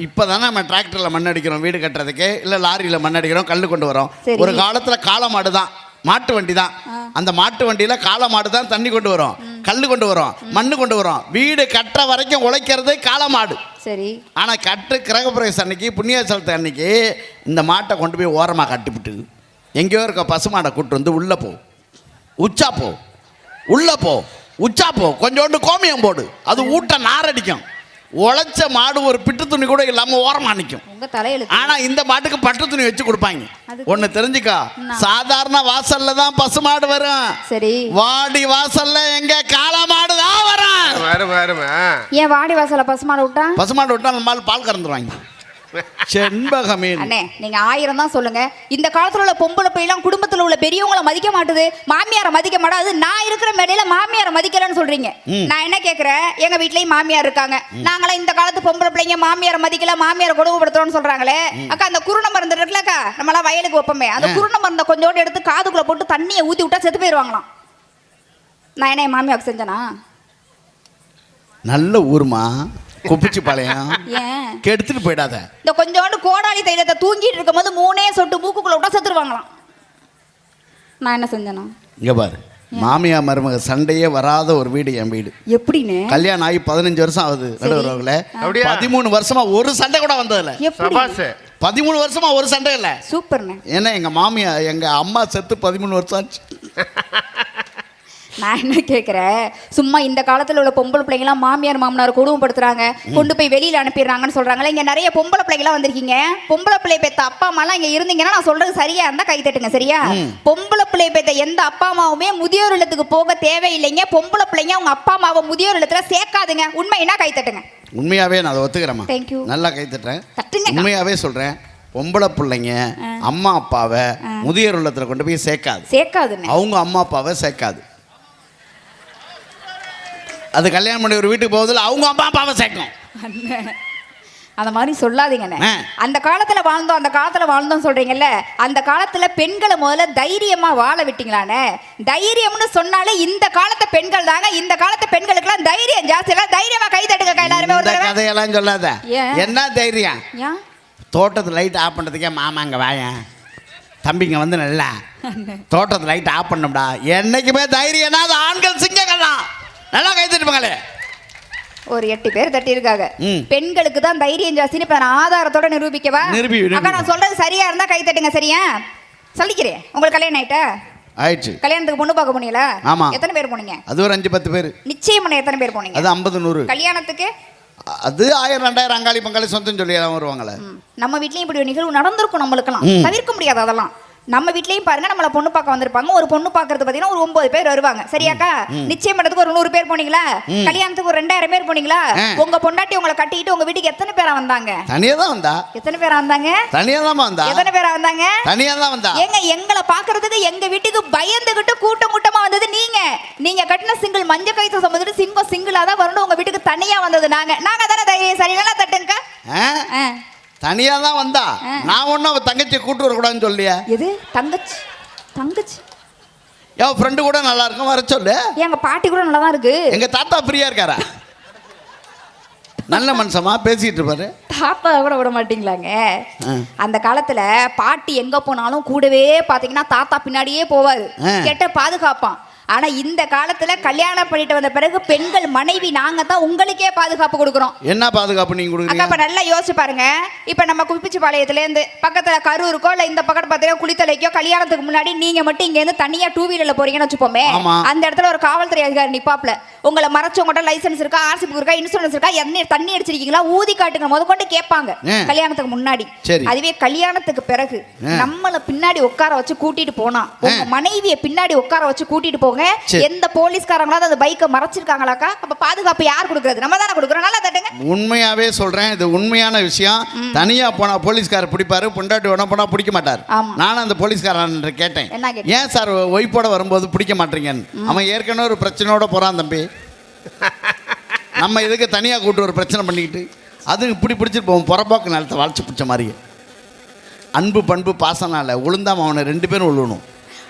இப்போ தானே நம்ம டிராக்டரில் மண் அடிக்கிறோம் வீடு கட்டுறதுக்கு, இல்லை லாரியில் மண் அடிக்கிறோம், கல் கொண்டு வரோம். ஒரு காலத்தில் காளை மாடு தான், மாட்டு வண்டி தான். அந்த மாட்டு வண்டியில் காளை மாடு தான் தண்ணி கொண்டு வரும், கல் கொண்டு வரும், மண்ணு கொண்டு வரும். வீடு கட்டுற வரைக்கும் உழைக்கிறது காளை மாடு. சரி. ஆனால் கிரகப்பிரவேசம் அன்னைக்கு, புண்ணியாச்சலத்து அன்னைக்கு இந்த மாட்டை கொண்டு போய் ஓரமாக கட்டிவிட்டு எங்கேயோ இருக்க பசு மாடை கூட்டு வந்து உள்ளே போ, உச்சா போ, உள்ளே போ, உச்சா போ, கொஞ்சோண்டு கோமியம் போடு, அது ஊட்ட நாரடிக்கும். உழைச்ச மாடு ஒரு பிட்டு துணி கூட இல்லாம ஓரமா நிற்கும். ஆனா இந்த மாட்டுக்கு பட்டு துணி வச்சு கொடுப்பாங்க. ஒன்னு தெரிஞ்சுக்கா, சாதாரண வாசல்ல தான் பசு மாடு வரும். சரி. வாடி வாசல்ல எங்க காளை மாடு தான் வரும். ஏன் வாடி வாசல்ல பசு மாடு விட்டா நம்ம பால் கறந்துருவாங்க. செண்பகமே அண்ணே, நீங்க 1000 தான் சொல்லுங்க. இந்த காலத்துல உள்ள பொம்பளை பிள்ளைலாம் குடும்பத்துல உள்ள பெரியவங்களை மதிக்க மாட்டுது, மாமியாரை மதிக்க மாட்டாது. நான் இருக்கிற மேடையில மாமியாரை மதிக்கலன்னு சொல்றீங்க. நான் என்ன கேட்கிறேன், எங்க வீட்லயும் மாமியார் இருக்காங்க. நாங்களாம் இந்த காலத்து பொம்பளை பிள்ளைங்க மாமியாரை மதிக்கல, மாமியாரை கொடுமைப்படுத்துறோம்னு சொல்றாங்களே. அக்கா, அந்த குருணை மருந்து இருக்குல்லக்கா, நம்மளாம் வயலுக்கு வைப்போமே, அந்த குருணை மருந்தை கொஞ்சோண்டு எடுத்து காதுக்குள்ள போட்டு தண்ணியை ஊத்தி விட்டா செத்து போயிருவாங்களாம். நான் என்ன என் மாமியாருக்கு செஞ்சனா? நல்ல ஊர்மா குப்பிச்சு பாளையம் கெடுத்துட்டு போயிடாத. இந்த கொஞ்சோண்டு கோடாலி தைலத்தை தூங்கிட்டு இருக்கும் போது 3 சொட்டு மூக்குக்குள்ள விட்டா செத்துருவாங்களாம். நான் என்ன செஞ்சேனா? இங்க பாரு, மாமியா மருமக சண்டையே வராத ஒரு வீடு என் வீடு. எப்படின்னு? கல்யாணம் ஆகி 15 வருஷம் ஆகுது. நடுவர்களே, 13 வருஷமா ஒரு சண்டை கூட வந்ததில்ல. 13 வருஷமா ஒரு சண்டை இல்ல. சூப்பர்ண்ணே. ஏன்னா எங்க மாமியா, எங்க அம்மா செத்து 13 வருஷம் ஆச்சு. நான் என்ன கேட்குறேன், சும்மா இந்த காலத்தில் உள்ள பொம்பளை பிள்ளைங்களாம் மாமியார் மாமனார் கொடுமைப்படுத்துறாங்க, கொண்டு போய் வெளியில் அனுப்பிடுறாங்கன்னு சொல்கிறாங்களே. இங்கே நிறைய பொம்பளை பிள்ளைங்களாம் வந்திருக்கீங்க. பொம்பளை பிள்ளை பெற்ற அப்பா அம்மாலாம் இங்கே இருந்தீங்கன்னா நான் சொல்கிறது சரியா இருந்தால் கை தட்டுங்க. சரியா? பொம்பளை பிள்ளை பெற்ற எந்த அப்பா அம்மாவுமே முதியோர் இல்லத்துக்கு போக தேவையில்லைங்க. பொம்பளை பிள்ளைங்க அவங்க அப்பா அம்மாவை முதியோர் இல்லத்தில் சேர்க்காதுங்க. உண்மையினா கை தட்டுங்க. உண்மையாகவே நான் அதை ஒத்துக்கிறேம்மா. தேங்க்யூ. நல்லா கை தட்டுறேன். உண்மையாகவே சொல்கிறேன், பொம்பளை பிள்ளைங்க அம்மா அப்பாவை முதியோர் இல்லத்தில் கொண்டு போய் சேர்க்காதுன்னு. அவங்க அம்மா அப்பாவை சேர்க்காது. அது கல்யாணம் பண்ணி ஒரு வீட்டுக்கு போவதில் அவங்க அம்மா அப்பாவை சேர்க்கும். அந்த மாதிரி சொல்லாதீங்கண்ணே. அந்த காலத்தில் வாழ்ந்தோம் சொல்றீங்கல்ல, அந்த காலத்துல பெண்களை முதல்ல தைரியமா வாழ விட்டீங்களானே. தைரியம்னு சொன்னாலே இந்த காலத்து பெண்கள் தாங்க. இந்த காலத்து பெண்களுக்குலாம் தைரியம் ஜாஸ்தி. எல்லாம் தைரியமா கை தட்டுங்க எல்லாருமே. ஒரு கதையெல்லாம் சொல்லாத. என்ன தைரியம்? தோட்டத்து லைட் ஆஃப் பண்ணுறதுக்கே மாமாங்க வாயன் தம்பிங்க வந்து நல்லா தோட்டத்து லைட் ஆஃப் பண்ணோம்டா. என்னைக்குமே தைரியம்னா அது ஆண்கள் சிங்கங்கள்லாம். நல்லா கை தட்டுப்பாங்களே. ஒரு 8 பேர் தட்டி இருக்காங்க. பெண்களுக்கு தான் தைரியம் ஜாஸ்தின்னு இப்ப நான் ஆதாரத்தோட நிரூபிக்கவா? அக்கா, நான் சொல்றது சரியா இருந்தா கை தட்டுங்க. சரியா சொல்லிக்கிறேன். உங்களுக்கு கல்யாணம் ஆயிடுச்சு. கல்யாணத்துக்கு பொண்ணு பார்க்க போனீங்களா? ஆமா. எத்தனை பேர் போனீங்க? அது ஒரு 5-10 பேர். நிச்சயம் பண்ண எத்தனை பேர் போனீங்க? அது 50-100. கல்யாணத்துக்கு அது 1000-2000 அங்காளி பங்காளி சொந்தம் சொல்லி வருவாங்களே. நம்ம வீட்லயும் இப்படி ஒரு நிகழ்வு நடந்திருக்கும். நம்மளுக்கெல்லாம் தவிர்க்க முடியாது. அதெல்லாம் நம்ம வீட்லயும் பாருங்க, நம்மள பொண்ணு பார்க்க வந்திருப்பாங்க. ஒரு பொண்ணு பார்க்கறது பாத்தீங்கன்னா ஒரு 9 பேர் வருவாங்க. சரியாக்கா? நிச்சயம் பண்ணதுக்கு ஒரு 100 பேர் போனீங்களா? கல்யாணத்துக்கு ஒரு 2000 பேர் போனீங்களா? உங்க பொண்டாட்டி உங்களை கட்டிட்டு உங்க வீட்டுக்கு எத்தனை பேரா வந்தாங்க? தனியா தான் வந்தா. எத்தனை பேரா வந்தாங்க? தனியா தான் வந்தா. எத்தனை பேரா வந்தாங்க? தனியா தான் வந்தா. ஏங்க, எங்களை பார்க்கிறதுக்கு எங்க வீட்டுக்கு பயந்துகிட்டு கூட்டமா வந்தது நீங்க கட்டின சிங்கிள் மஞ்ச கைத்து சம்பந்தம் சிங்கம் சிங்கிளா தான் வரணும். உங்க வீட்டுக்கு தனியா வந்தது நாங்க தானே தைரியம். சரியா தட்டுங்க. தனியா தான் வந்தா. நான் ஒன்னும் அவ தங்கச்சி கூட்டு வரக்கூடாதுன்னு சொல்லியா? எது தங்கச்சி? என் ஃப்ரெண்டு கூட நல்லா இருக்கும், வர சொல்லு. எங்க பாட்டி கூட நல்லா தான் இருக்கு. எங்க தாத்தா பிரியா இருக்காரா? நல்ல மனுஷமா பேசிட்டு இருப்பாரு. தாத்தா கூட விட மாட்டீங்களாங்க? அந்த காலத்துல பாட்டி எங்க போனாலும் கூடவே பாத்தீங்கன்னா தாத்தா பின்னாடியே போவாரு. கேட்ட பாதுகாப்பான். ஆனா இந்த காலத்துல கல்யாணம் பண்ணிட்டு வந்த பிறகு பெண்கள் மனைவி நாங்க தான் உங்களுக்கே பாதுகாப்பு கொடுக்குறோம். என்ன பாதுகாப்பு நீங்க கொடுக்குறீங்க? அப்ப நல்லா யோசிச்சு பாருங்க. இப்ப நம்ம குப்பிச்சிபாளையத்துல இருந்து பக்கத்துல கரூருக்கோ இல்ல இந்த பக்கத்து பாத்தீங்கன்னா குளித்தலைக்கோ கல்யாணத்துக்கு முன்னாடி நீங்க மட்டும் இங்க இருந்து தனியா 2 வீலர்ல போறீங்கன்னு வச்சுப்போமே, அந்த இடத்துல ஒரு காவல்துறை அதிகாரி நிப்பாப்ல. உங்களை மறைச்சவங்ககிட்ட லைசன்ஸ் இருக்கா, ஆர்சி புக் இருக்கா, இன்சூரன்ஸ் இருக்கா, தண்ணி அடிச்சிருக்கீங்களா, ஊதி காட்டுங்க முத கொண்டு கேட்பாங்க கல்யாணத்துக்கு முன்னாடி. அதுவே கல்யாணத்துக்கு பிறகு நம்மள பின்னாடி உட்கார வச்சு கூட்டிட்டு போனா, உங்க மனைவியை பின்னாடி உட்கார வச்சு கூட்டிட்டு போங்க. எந்த போலீஸ்காரங்களாவது அந்த பைக்கை மறைச்சிருக்காங்களாக்கா? அப்ப பாதுகாப்பு யார் கொடுக்கறது? நம்ம தானே கொடுக்குறோம். நல்லா தட்டுங்க. உண்மையாவே சொல்றேன், இது உண்மையான விஷயம். தனியா போனா போலீஸ்கார பிடிப்பாரு, பொண்டாட்டி உடனே போனா பிடிக்க மாட்டார். நானும் அந்த போலீஸ்காரன் கேட்டேன், ஏன் சார் ஒய்ஃபோட வரும்போது பிடிக்க மாட்டீங்கன்னு. அவன் ஏற்கனவே ஒரு பிரச்சனையோட போறான் தம்பி, நம்ம எதுக்கு தனியா கூட்டு ஒரு பிரச்சனை பண்ணிக்கிட்டு. அது இப்படி பிடிச்சிட்டு போவோம், புறம்போக்கு நிலத்தை வளைச்சு பிடிச்ச மாதிரி. அன்பு பண்பு பாசனால உளுந்தாம அவனை 2 பேரும் உழுவணும்.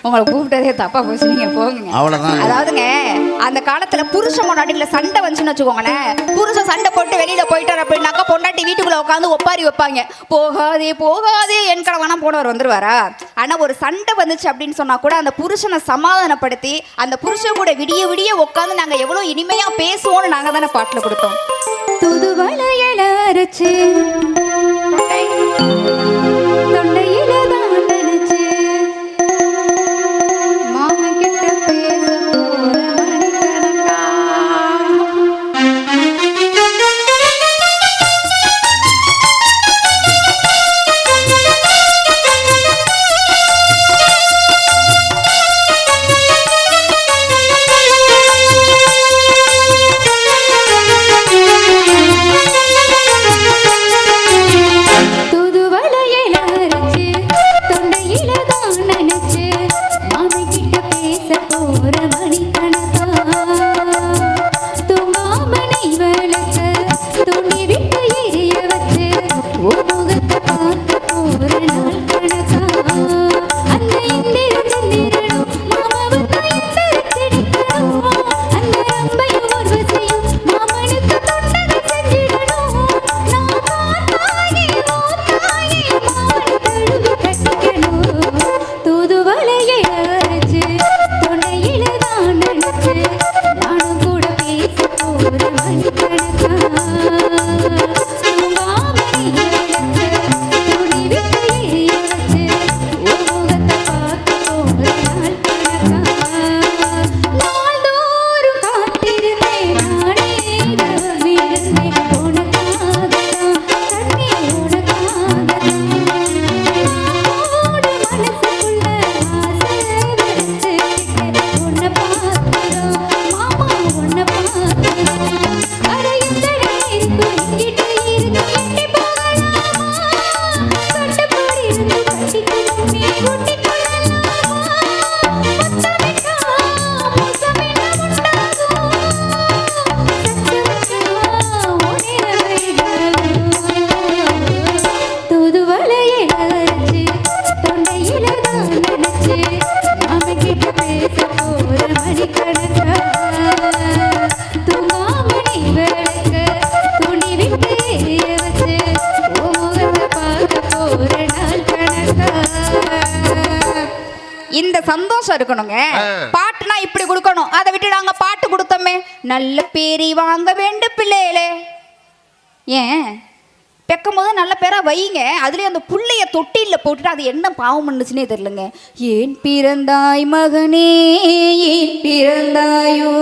உங்களை கூப்பிட்டதே தப்பா போச்சு, நீங்க போங்க. அவ்வளவுதான். அதாவதுங்க அந்த காலத்துல புருஷன் பொண்டாட்டில சண்டை வந்துச்சுன்னு வச்சுக்கோங்களேன், புருஷன் சண்டை போட்டு வெளியில போயிட்டார் அப்படின்னாக்கா பொண்டாட்டி வீட்டுக்குள்ள உட்காந்து ஒப்பாரி வைப்பாங்க, போகாதே போகாதே என் கணவனா போனவர் வந்துருவாரா. ஆனா ஒரு சண்டை வந்துச்சு அப்படின்னு சொன்னா கூட அந்த புருஷனை சமாதானப்படுத்தி அந்த புருஷன் கூட விடிய விடிய உட்காந்து நாங்க எவ்வளவு இனிமையா பேசுவோம்னு நாங்க தானே பாட்டுல கொடுத்தோம். துதுவளையல அரைச்சு தொண்டையில தான் நினைச்சு மாமா கிட்ட பேச போற மணிக்கணக்கா. இந்த சந்தோஷம் இருக்கணுங்க. பாட்டுனா இப்படி கொடுக்கணும். அதை விட்டு நாங்க பாட்டு கொடுத்தோமே, நல்ல பேரி வாங்க வேண்டும் பிள்ளைகளே. ஏன் பெக்கும் போது நல்ல பேரா வைங்க. அதுலேயே அந்த புள்ளைய தொட்டில போட்டுட்டு அது என்ன பாவம் பண்ணுச்சுன்னே தெரியலங்க. ஏன் பிறந்தாய் மகனே, ஏன் பிறந்தாயோ,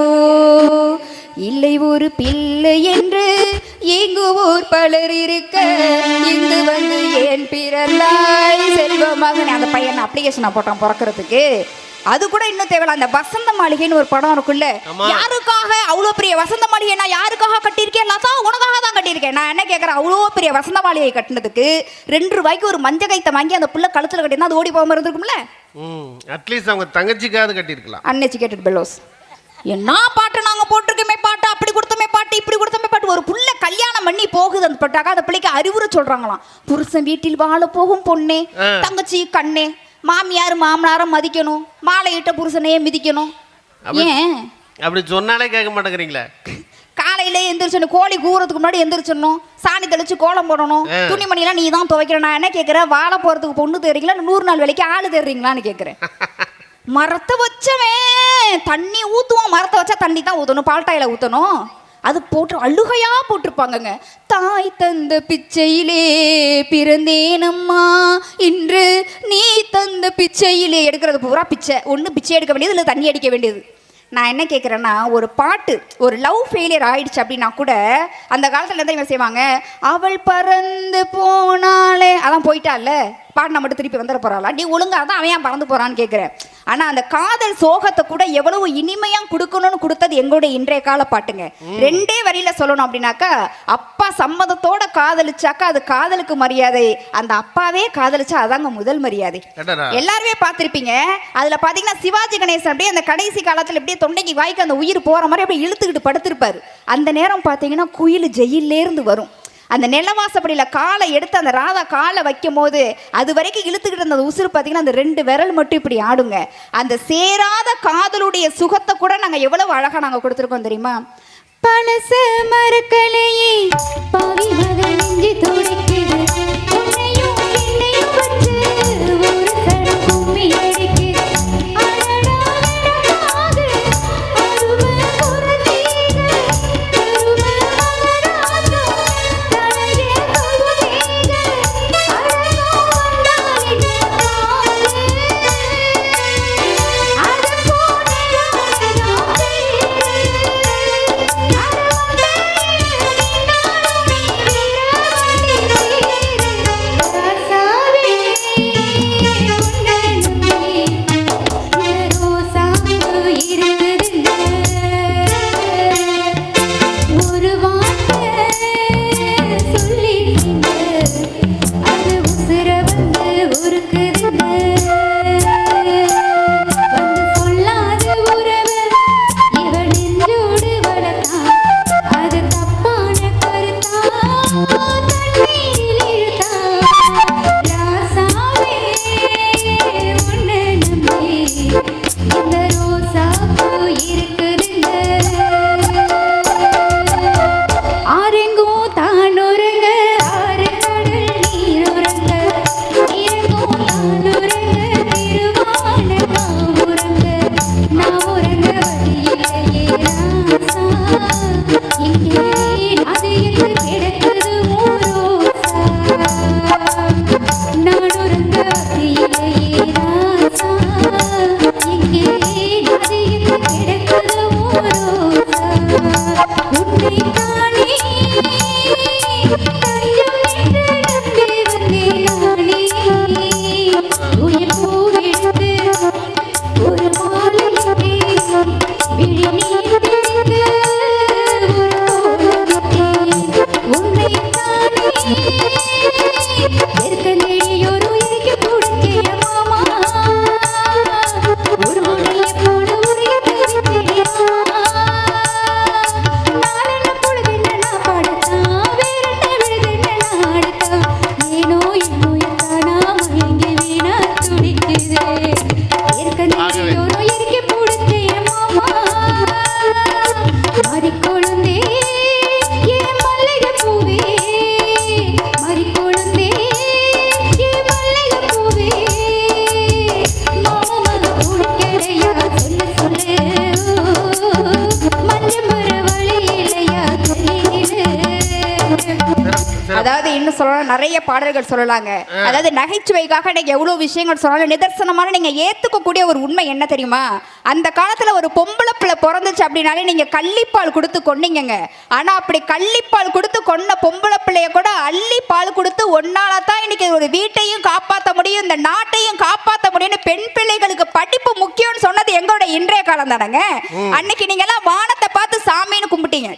இல்லை ஒரு பிள்ளை என்று எங்குவோர் பலர் இருக்க, இங்கு வந்து ஏன் பிறந்தாய் செல்வ மகனே. அந்த பையன் அப்ளிகேஷனை போட்டான் பிறக்கிறதுக்கு. அது கூட இன்னும் தேவையில்ல. அந்த வசந்த மாளிகைன்னு ஒரு படம் இருக்குல்ல, யாருக்காக அவ்வளோ பெரிய வசந்த மாளிகை நான் யாருக்காக கட்டியிருக்கேன்? லதா உனக்காக தான் கட்டியிருக்கேன். நான் என்ன கேட்குறேன், அவ்வளோ பெரிய வசந்த மாளிகை கட்டினதுக்கு 2 ரூபாய்க்கு ஒரு மஞ்ச கைத்தை வாங்கி அந்த புள்ள கழுத்தில் கட்டினா அது ஓடி போகாம இருந்திருக்கும்ல. அட்லீஸ்ட் அவங்க தங்கச்சிக்காவது கட்டியிருக்கலாம். Uneducated bellows. என்ன பாட்டு நாங்கள் போட்டிருக்கோமே, பாட்டு அப்படி கொடுத்தோமே, பாட்டு இப்படி கொடுத்தோமே, பாட்டு. ஒரு புள்ள கல்யாணம் பண்ணி போகுது அந்த பட்டாக்கா அந்த பிள்ளைக்கு அறிவுரை சொல்றாங்களாம். புருஷன் வீட்டில் வாழ போகும் பொண்ணே, தங்கச்சி கண்ணே, மாமியார் மாமனாரும் மதிக்கணும், மாலையிட்ட புருஷனையே மிதிக்கணும். ஏன் அப்படி சொன்னாலே கேட்க மாட்டேங்கிறீங்களா? காலையில எந்திரிச்சணும், கோழி கூறதுக்கு முன்னாடி எந்திரிச்சிடணும், சாணி தெளிச்சு கோலம் போடணும், துணிமணிலாம் நீ தான் துவைக்கிறேன். நான் என்ன கேட்குறேன், வாழ போறதுக்கு பொண்ணு தேடுறீங்களா, 100 நாள் வேலைக்கு ஆளு தேடுறீங்களான்னு கேட்குறேன். மரத்தை வச்சவன் தண்ணி ஊற்றுவான், மரத்தை வச்சா தண்ணி தான் ஊற்றணும், பால்டாயில் ஊற்றணும். அது போட்டு அழுகையா போட்டிருப்பாங்கங்க. தாய் தந்த பிச்சையிலே பிறந்தேனம்மா, இன்று நீ தந்த பிச்சையிலே. எடுக்கிறது பூரா பிச்சை. ஒன்று பிச்சை எடுக்க வேண்டியது, இல்லை தண்ணி அடிக்க வேண்டியது. நான் என்ன கேட்குறேன்னா, ஒரு பாட்டு ஒரு லவ் ஃபெயிலியர் ஆயிடுச்சு அப்படின்னா கூட அந்த காலத்தில் என்ன செய்வாங்க, அவள் பறந்து போனாலே, அதான் போயிட்டால, பாடினா மட்டும் திருப்பி வந்துட போகிறாளா, நீ ஒழுங்காக தான் அவன் ஏன் பறந்து போகிறான்னு கேட்குறேன். ஆனால் அந்த காதல் சோகத்தை கூட எவ்வளவு இனிமையாக கொடுக்கணும்னு கொடுத்தது எங்களுடைய இன்றைய கால பாட்டுங்க. ரெண்டே வரியில் சொல்லணும் அப்படின்னாக்கா, அப்பா சம்மதத்தோட காதலிச்சாக்கா அது காதலுக்கு மரியாதை, அந்த அப்பாவே காதலிச்சா அதாங்க முதல் மரியாதை. எல்லாருமே பார்த்துருப்பீங்க. அதில் பார்த்தீங்கன்னா சிவாஜி கணேசன் அப்படியே அந்த கடைசி காலத்தில் எப்படியே தொண்டைக்கு வாய்க்கு அந்த உயிர் போகிற மாதிரி அப்படியே இழுத்துக்கிட்டு படுத்திருப்பாரு. அந்த நேரம் பார்த்தீங்கன்னா குயில் ஜெயிலேருந்து வரும். அந்த நிலவாசப்படியில் காலை எடுத்து அந்த ராதா காலை வைக்கும் போது அது வரைக்கும் இழுத்துக்கிட்டு இருந்த உசுறு பார்த்தீங்கன்னா அந்த 2 விரல் மட்டும் இப்படி ஆடுங்க. அந்த சேராத காதலுடைய சுகத்தை கூட நாங்கள் எவ்வளவு அழகாக நாங்கள் கொடுத்துருக்கோம் தெரியுமா? பழச மரக்கலையே பாவி மகள் நெஞ்சு துடிக்குது, உன்னையும் என்னையும் வச்சு ஒரு சட கும்மி அடிக்குது. அதாவது இன்னும் சொல்லலாம், நிறைய பாடல்கள் சொல்லலாங்க. அதாவது நகைச்சுவைக்காக நீங்க எவ்வளவு விஷயங்கள் சொன்னாலும் நிதர்சனமான நீங்க ஏத்துக்கக்கூடிய ஒரு உண்மை என்ன தெரியுமா? அந்த காலத்துல ஒரு பொம்பளை பிள்ளை பிறந்துச்சு அப்படின்னாலே நீங்க கள்ளிப்பால் கொடுத்து கொன்னீங்க. ஆனா அப்படி கள்ளிப்பால் கொடுத்து கொன்ன பொம்பளை பிள்ளைய கூட அள்ளி பால் கொடுத்து ஒன்னால தான் இன்னைக்கு ஒரு வீட்டையும் காப்பாற்ற முடியும், இந்த நாட்டையும் காப்பாற்ற முடியும்னு பெண் பிள்ளைகளுக்கு படிப்பு முக்கியம்னு சொன்னது எங்களோட இன்றைய காலம் தானங்க. அன்னைக்கு நீங்க எல்லாம் வானத்தை பார்த்து சாமின்னு கும்பிட்டீங்க.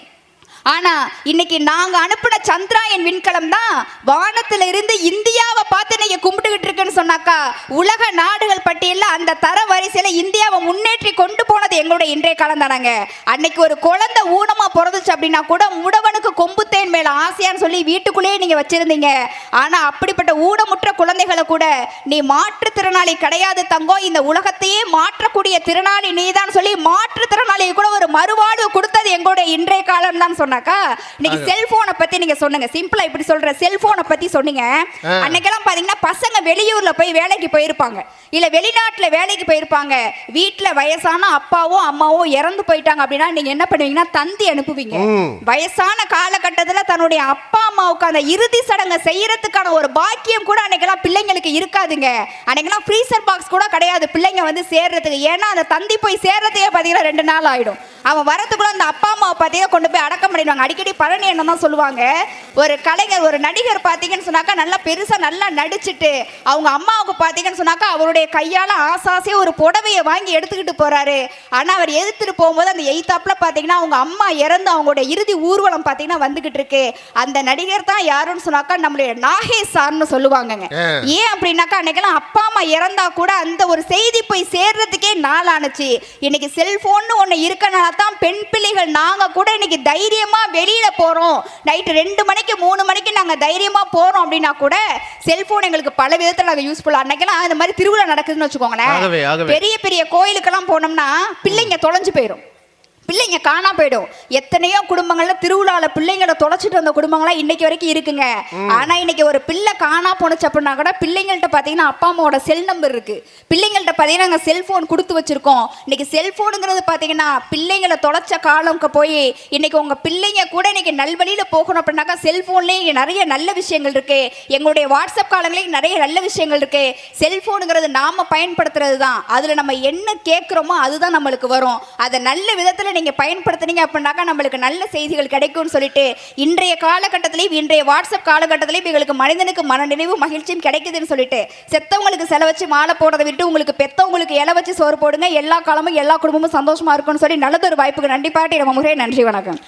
ஆனா இன்னைக்கு நாங்க அனுப்பின சந்திராயன் விண்கலம் தான் வானத்துல இருந்து இந்தியாவை பார்த்து நீங்க கும்பிட்டுக்கிட்டு இருக்குன்னு சொன்னாக்கா, உலக நாடுகள் பட்டியல அந்த தர வரிசையில இந்தியாவை முன்னேற்றி கொண்டு போனது எங்களுடைய இன்றைய காலம் தானாங்க. அன்னைக்கு ஒரு குழந்தை ஊனமா பிறந்துச்சு அப்படின்னா கூட முடவனுக்கு கொம்புத்தேன் மேல ஆசையான்னு சொல்லி வீட்டுக்குள்ளேயே நீங்க வச்சிருந்தீங்க. ஆனா அப்படிப்பட்ட ஊனமுற்ற குழந்தைகளை கூட நீ மாற்றுத்திறனாளி கிடையாது தங்கம், இந்த உலகத்தையே மாற்றக்கூடிய திறனாளி நீதான் சொல்லி மாற்றுத்திறனாளி கூட ஒரு மறுவாழ்வு கொடுத்தது எங்களுடைய இன்றைய காலம் தான் சொன்னாக்கா. இன்னைக்கு செல்போனை பத்தி நீங்க சொன்னீங்க, சிம்பிளா இப்படி சொல்ற செல்போனை பத்தி சொன்னீங்க. அன்னைக்கெல்லாம் பாத்தீங்கன்னா பசங்க வெளியூர்ல போய் வேலைக்கு போயிருப்பாங்க, இல்ல வெளிநாட்டுல வேலைக்கு போயிருப்பாங்க. வீட்டுல வயசான அப்பாவோ அம்மாவோ இறந்து போயிட்டாங்க அப்படின்னா நீங்க என்ன பண்ணுவீங்கன்னா தந்தி அனுப்புவீங்க. வயசான காலகட்டத்துல தன்னுடைய அப்பா அம்மாவுக்கு அந்த இறுதி சடங்கை செய்யறதுக்கான ஒரு பாக்கியம் கூட அன்னைக்கெல்லாம் பிள்ளைங்களுக்கு இருக்காதுங்க. அன்னைக்கெல்லாம் ஃப்ரீசர் பாக்ஸ் கூட கிடையாது பிள்ளைங்க வந்து சேர்றதுக்கு. ஏன்னா அந்த தந்தி போய் சேர்றதுக்கே பாத்தீங்கன்னா 2 நாள் ஆயிடும். அவன் வரதுக்குள்ள அந்த அப்பா அம்மாவை பார்த்தீங்கன்னா கொண்டு போய் அடக்கம் பண்ணிடுவாங்க. அடிக்கடி பழனி என்ன தான் சொல்லுவாங்க, ஒரு கலைஞர் ஒரு நடிகர் பார்த்தீங்கன்னு சொன்னாக்கா நல்லா பெருசா நல்லா நடிச்சுட்டு அவங்க அம்மாவுக்கு பார்த்தீங்கன்னு சொன்னாக்கா அவருடைய கையால ஆசாசியா ஒரு புடவையை வாங்கி எடுத்துக்கிட்டு போறாரு. ஆனா அவர் எடுத்துட்டு போகும்போது அந்த எய்தாப்ல பார்த்தீங்கன்னா அவங்க அம்மா இறந்து அவங்களுடைய இறுதி ஊர்வலம் பார்த்தீங்கன்னா வந்துகிட்டு இருக்கு. அந்த நடிகர் தான் யாருன்னு சொன்னாக்கா நம்மளுடைய நாகேஷ் சார்னு சொல்லுவாங்கங்க. ஏன் அப்படின்னாக்கா அன்னைக்கெல்லாம் அப்பா அம்மா இறந்தா கூட அந்த ஒரு செய்தி போய் சேர்றதுக்கே நாள் ஆனுச்சு. இன்னைக்கு செல்போன்னு ஒண்ணு இருக்கனால தான் பெண் பிள்ளைகள் நாங்க கூட இன்னைக்கு தைரியமா வெளியில போறோம். நைட்டு 2 மணிக்கு 3 மணிக்கு நாங்க தைரியமா போறோம் அப்படின்னா கூட செல்போன் எங்களுக்கு பல விதத்துல நாங்க யூஸ்ஃபுல்லா. அன்னைக்கெல்லாம் இந்த மாதிரி திருவிழா நடக்குதுன்னு வச்சுக்கோங்களேன், பெரிய பெரிய கோயிலுக்கெல்லாம் போனோம்னா பிள்ளைங்க தொலைஞ்சு போயிடும், பிள்ளைங்க காணா போயிடும். எத்தனையோ குடும்பங்கள்ல திருவிழால பிள்ளைங்களை தொலைச்சிட்டு வந்த குடும்பங்கள்லாம் இன்னைக்கு வரைக்கும் இருக்குங்க. ஆனா இன்னைக்கு ஒரு பிள்ளை காணா போனுச்சு அப்படின்னா கூட பிள்ளைங்கள்ட்ட பாத்தீங்கன்னா அப்பா அம்மாவோட செல் நம்பர் இருக்கு, பிள்ளைங்கள்ட்ட பாத்தீங்கன்னா நாங்க செல்போன் கொடுத்து வச்சிருக்கோம். இன்னைக்கு செல்போனுங்கிறது பாத்தீங்கன்னா பிள்ளைங்களை தொலைச்ச காலம்க்கு போய் இன்னைக்கு உங்க பிள்ளைங்க கூட இன்னைக்கு நல்வழியில போகணும் அப்படின்னாக்கா செல்போன்லயே நிறைய நல்ல விஷயங்கள் இருக்கு. எங்களுடைய வாட்ஸ்அப் காலங்களையும் நிறைய நல்ல விஷயங்கள் இருக்கு. செல்போனுங்கிறது நாம பயன்படுத்துறது தான், அதுல நம்ம என்ன கேட்கிறோமோ அதுதான் நம்மளுக்கு வரும். அதை நல்ல விதத்துல நீங்க பயன்படுத்துனீங்க அப்படின்னாக்கா நம்மளுக்கு நல்ல செய்திகள் கிடைக்கும்னு சொல்லிட்டு இன்றைய காலகட்டத்திலையும் இன்றைய வாட்ஸ்அப் காலகட்டத்திலையும் எங்களுக்கு மனிதனுக்கு மனநிறைவு மகிழ்ச்சியும் கிடைக்குதுன்னு சொல்லிட்டு செத்தவங்களுக்கு செல வச்சு மாலை போடுறதை விட்டு உங்களுக்கு பெத்தவங்களுக்கு இலை வச்சு சோறு போடுங்க, எல்லா காலமும் எல்லா குடும்பமும் சந்தோஷமா இருக்கும்னு சொல்லி நல்லதொரு வாய்ப்புக்கு நன்றி பாட்டி நம்ம முறை. நன்றி, வணக்கம்.